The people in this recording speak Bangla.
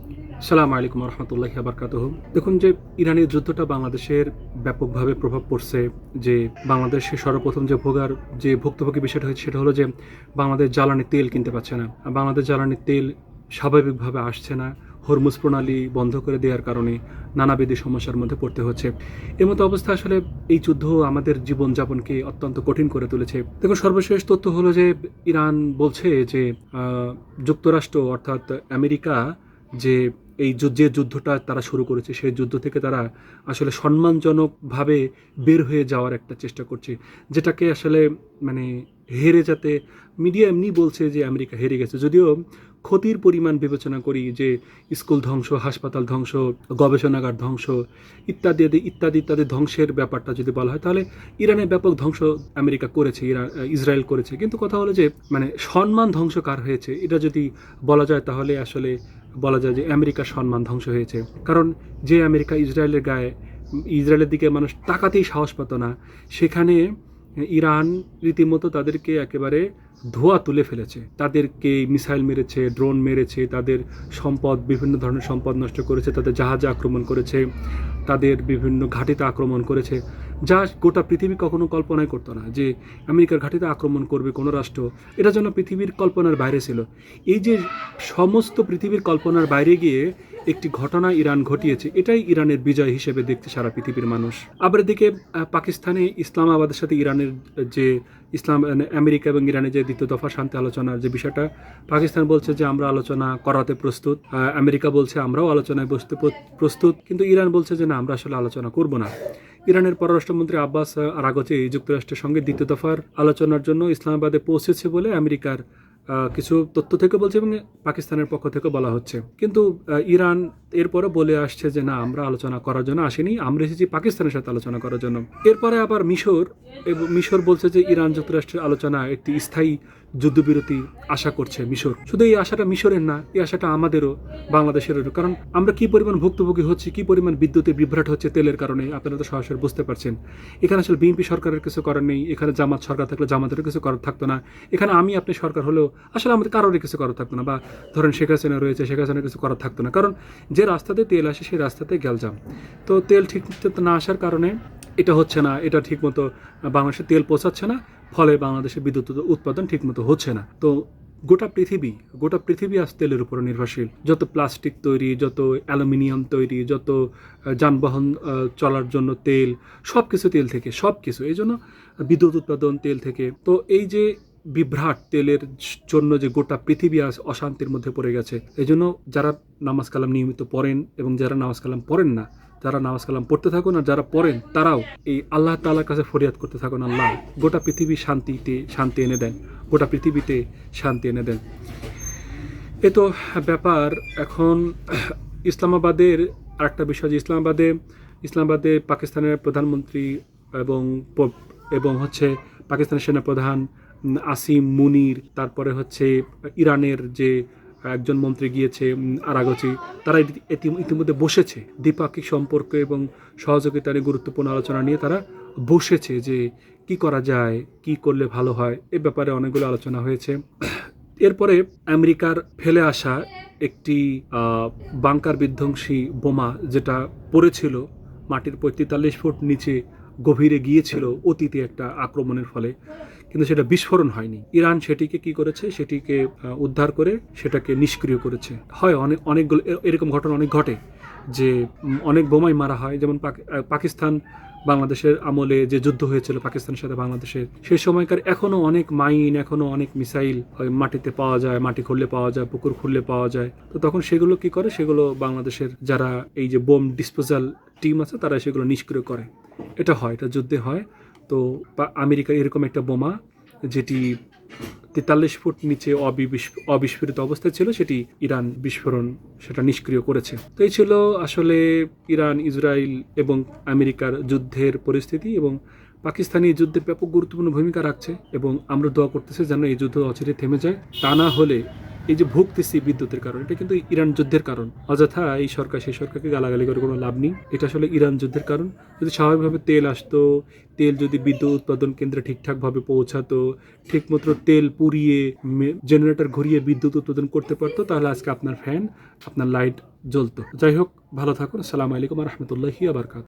আসসালামু আলাইকুম রহমতুল্লাহি বারকাতুহু। দেখুন যে ইরানের যুদ্ধটা বাংলাদেশের ব্যাপকভাবে প্রভাব পড়ছে। যে বাংলাদেশে সর্বপ্রথম যে ভুক্তভোগী বিষয়টা হয়েছে সেটা হলো যে বাংলাদেশ জ্বালানি তেল কিনতে পারছে না। বাংলাদেশ জ্বালানি তেল স্বাভাবিকভাবে আসছে না। হরমুজ প্রণালী বন্ধ করে দেওয়ার কারণে নানাবিধ সমস্যার মধ্যে পড়তে হচ্ছে। এর মতো অবস্থা আসলে এই যুদ্ধ আমাদের জীবনযাপনকে অত্যন্ত কঠিন করে তুলেছে। দেখুন, সর্বশেষ তথ্য হলো যে ইরান বলছে যে যুক্তরাষ্ট্র অর্থাৎ আমেরিকা যে যে যুদ্ধটা তারা শুরু করেছে সেই যুদ্ধ থেকে তারা আসলে সম্মানজনকভাবে বের হয়ে যাওয়ার একটা চেষ্টা করছে, যেটাকে আসলে মানে হেরে যাতে মিডিয়া এমনি বলছে যে আমেরিকা হেরে গেছে, যদিও ক্ষতির পরিমাণ বিবেচনা করি যে স্কুল ধ্বংস, হাসপাতাল ধ্বংস, গবেষণাগার ধ্বংস ইত্যাদি ইত্যাদি ইত্যাদি ধ্বংসের ব্যাপারটা যদি বলা হয় তাহলে ইরানের ব্যাপক ধ্বংস আমেরিকা করেছে, ইসরায়েল করেছে। কিন্তু কথা হলো যে মানে সম্মান ধ্বংস কার হয়েছে এটা যদি বলা যায় তাহলে আসলে বলা যায় যে আমেরিকার সম্মান ধ্বংস হয়েছে। কারণ যে আমেরিকা ইসরায়েলের দিকে মানুষ তাকাতেই সাহস পেত না, সেখানে ইরান রীতিমতো তাদেরকে একেবারে ধোয়া তুলে ফেলেছে। তাদেরকে মিসাইল মেরেছে, ড্রোন মেরেছে, তাদের বিভিন্ন ধরনের সম্পদ নষ্ট করেছে, তাদের জাহাজে আক্রমণ করেছে, তাদের বিভিন্ন ঘাঁটিতে আক্রমণ করেছে, যা গোটা পৃথিবী কখনো কল্পনাই করতো না যে আমেরিকার ঘাঁটিতে আক্রমণ করবে কোনো রাষ্ট্র। এটা যেন পৃথিবীর কল্পনার বাইরে ছিল। এই যে সমস্ত পৃথিবীর কল্পনার বাইরে গিয়ে একটি ঘটনা ইরান ঘটিয়েছে, এটাই ইরানের বিজয় হিসেবে দেখছে সারা পৃথিবীর মানুষ। আবার এদিকে পাকিস্তানে ইসলামাবাদের সাথে ইরানের যে আমেরিকা এবং ইরানের যে দ্বিতীয় দফা শান্তি আলোচনার যে বিষয়টা, পাকিস্তান বলছে যে আমরা আলোচনা করাতে প্রস্তুত, আমেরিকা বলছে আমরাও আলোচনায় বসতে প্রস্তুত, কিন্তু ইরান বলছে যে না, আমরা আসলে আলোচনা করব না। ইরানের পররাষ্ট্রমন্ত্রী আব্বাস আরাগচি যুক্তরাষ্ট্রের সঙ্গে দ্বিতীয় দফার আলোচনার জন্য ইসলামাবাদে পৌঁছেছে বলে আমেরিকার কিছু তথ্য থেকে বলছে এবং পাকিস্তানের পক্ষ থেকে বলা হচ্ছে। কিন্তু ইরান এরপরে বলে আসছে যে না, আমরা আলোচনা করার জন্য আসিনি, আমরা এসেছি পাকিস্তানের সাথে আলোচনা করার জন্য। এরপরে আবার মিশর বলছে যে ইরান যুক্তরাষ্ট্রের আলোচনা একটি স্থায়ী যুদ্ধবিরতি আশা করছে মিশর। শুধু এই আশাটা মিশরের না, এই আশাটা আমাদেরও, বাংলাদেশেরও। কারণ আমরা কি পরিমাণ ভুক্তভোগী হচ্ছি, কি পরিমাণ বিদ্যুতে বিভ্রাট হচ্ছে তেলের কারণে, আপনারা তো সরাসরি বুঝতে পারছেন। এখানে আসলে বিএনপি সরকারের কিছু করার নেই, এখানে জামাত সরকার থাকলে জামাতেরও কিছু করার থাকতো না, এখানে আপনি সরকার হলেও আসলে আমাদের কারোরই কিছু করার থাকতো না, বা ধরেন শেখ হাসিনা রয়েছে, শেখ হাসিনার কিছু করার থাকতো না। কারণ যে রাস্তাতে তেল আসে সেই রাস্তাতে গ্যালজাম। তো তেল ঠিক না আসার কারণে এটা হচ্ছে না, এটা ঠিকমতো বাংলাদেশে তেল পৌঁছাচ্ছে না, ফলে বাংলাদেশে বিদ্যুৎ উৎপাদন ঠিকমতো হচ্ছে না। তো গোটা পৃথিবী আজ তেলের উপর নির্ভরশীল। যত প্লাস্টিক তৈরি, যত অ্যালুমিনিয়াম তৈরি, যত যানবাহন চলার জন্য তেল, সব কিছু তেল থেকে, সব কিছু। এই জন্য বিদ্যুৎ উৎপাদন তেল থেকে। তো এই যে বিভ্রাট তেলের জন্য যে গোটা পৃথিবী আজ অশান্তির মধ্যে পড়ে গেছে, এই জন্য যারা নামাজ কালাম নিয়মিত পড়েন এবং যারা নামাজ কালাম পড়েন না, যারা নামাজ কালাম পড়তে থাকুন, আর যারা পড়েন তারাও এই আল্লাহ তাআলার কাছে ফরিয়াদ করতে থাকুন, আল্লাহ গোটা পৃথিবী শান্তি এনে দেন, গোটা পৃথিবীতে শান্তি এনে দেন। এ তো ব্যাপার। এখন ইসলামাবাদের আরেকটা বিষয় যে ইসলামাবাদে পাকিস্তানের প্রধানমন্ত্রী এবং এবং হচ্ছে পাকিস্তানের সেনাপ্রধান আসিম মুনির, তারপরে হচ্ছে ইরানের যে একজন মন্ত্রী গিয়েছে আরাগচি, তারা ইতিমধ্যে বসেছে দ্বিপাক্ষিক সম্পর্ক এবং সহযোগিতার গুরুত্বপূর্ণ আলোচনা নিয়ে তারা বসেছে যে কি করা যায়, কি করলে ভালো হয়, এ ব্যাপারে অনেকগুলো আলোচনা হয়েছে। এরপরে আমেরিকার ফেলে আসা একটি বাংকার বিধ্বংসী বোমা, যেটা পড়েছিল মাটির ৪৫ ফুট নিচে গভীরে গিয়েছিল অতীতে একটা আক্রমণের ফলে, কিন্তু সেটা বিস্ফোরণ হয়নি। ইরান সেটিকে কি করেছে, সেটিকে উদ্ধার করে সেটাকে নিষ্ক্রিয় করেছে। হয় অনেকগুলো এরকম ঘটনা অনেক ঘটে যে অনেক বোমাই মারা হয়। যেমন পাকিস্তান বাংলাদেশের আমলে যে যুদ্ধ হয়েছিল পাকিস্তানের সাথে বাংলাদেশের, সেই সময়কার এখনও অনেক মাইন, এখনও অনেক মিসাইল মাটিতে পাওয়া যায়, মাটি খুললে পাওয়া যায়, পুকুর খুললে পাওয়া যায়। তো তখন সেগুলো কি করে, সেগুলো বাংলাদেশের যারা এই যে বোম ডিসপোজাল টিম আছে তারা সেগুলো নিষ্ক্রিয় করে। এটা যুদ্ধে হয়। তো আমেরিকার এরকম একটা বোমা যেটি ৪৩ ফুট নিচে অবিস্ফোরিত অবস্থায় ছিল, সেটি ইরান সেটা নিষ্ক্রিয় করেছে। তো এই ছিল আসলে ইরান, ইসরায়েল এবং আমেরিকার যুদ্ধের পরিস্থিতি, এবং পাকিস্তানি যুদ্ধে ব্যাপক গুরুত্বপূর্ণ ভূমিকা রাখছে, এবং আমরা দোয়া করতেছি যেন এই যুদ্ধ অচিরে থেমে যায়। তা না হলে এই যে ভুগতেছি বিদ্যুতের কারণ, এটা কিন্তু ইরান যুদ্ধের কারণ। অযথা এই সরকার সেই সরকারকে গালাগালি করে কোনো লাভ নেই, এটা আসলে ইরান যুদ্ধের কারণ। যদি স্বাভাবিকভাবে তেল আসতো, তেল যদি বিদ্যুৎ উৎপাদন কেন্দ্রে ঠিকঠাকভাবে পৌঁছাতো, ঠিকমতো তেল পুড়িয়ে জেনারেটর ঘুরিয়ে বিদ্যুৎ উৎপাদন করতে পারতো, তাহলে আজকে আপনার ফ্যান, আপনার লাইট জ্বলতো। যাই হোক, ভালো থাকুন। আসসালামু আলাইকুম রহমতুল্লাহি আবরকাত।